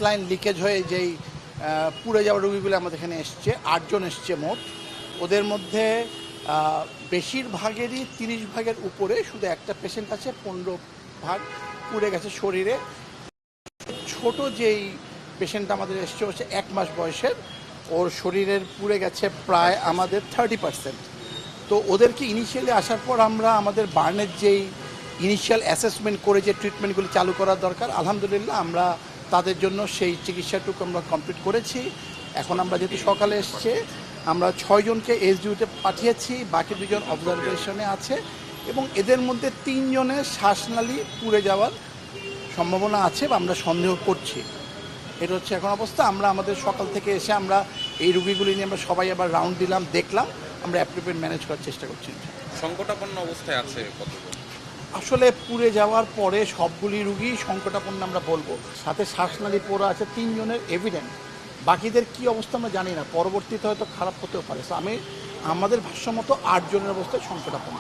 Line leakage হয়ে যেই পুড়ে যাওয়া রোগীগুলো আমাদের এখানে এসছে, 8 জন এসছে মোট। ওদের মধ্যে বেশিরভাগেরই 30 ভাগের উপরে, শুধু একটা পেশেন্ট আছে 15 ভাগ পুড়ে গেছে শরীরে। ছোট যেই পেশেন্ট আমাদের এসছে হচ্ছে 1 মাস বয়সের, ওর শরীরের পুড়ে গেছে প্রায় আমাদের 30%। তো ওদেরকে ইনিশিয়ালি আসার পর আমরা আমাদের বার্নের যেই ইনিশিয়াল অ্যাসেসমেন্ট করে যে ট্রিটমেন্টগুলি চালু করার দরকার, আলহামদুলিল্লাহ আমরা তাদের জন্য সেই চিকিৎসাটুকু আমরা কমপ্লিট করেছি। এখন আমরা যেহেতু সকালে এসছে, আমরা 6 জনকে এসডিউতে পাঠিয়েছি, বাকি 2 জন অবজারভেশনে আছে এবং এদের মধ্যে 3 জনের শ্বাসনালী পুড়ে যাওয়ার সম্ভাবনা আছে বা আমরা সন্দেহ করছি। এটা হচ্ছে এখন অবস্থা। আমরা আমাদের সকাল থেকে এসে আমরা এই রুগীগুলি নিয়ে আমরা সবাই আবার রাউন্ড দিলাম, দেখলাম, আমরা অ্যাপ্রোপ্রিয়েট ম্যানেজ করার চেষ্টা করছি। সংকটাপন্ন অবস্থায় আছে কতজন? আসলে পুড়ে যাওয়ার পরে সবগুলি রুগী সংকটাপন্ন আমরা বলবো, সাথে শ্বাসনালী পোড়া আছে 3 জনের এভিডেন্ট। বাকিদের কি অবস্থা আমরা জানি না, পরবর্তীতে হয়তো খারাপ হতেও পারে। আমাদের ভাষ্যমতো 8 জনের অবস্থায় সংকটাপন্ন।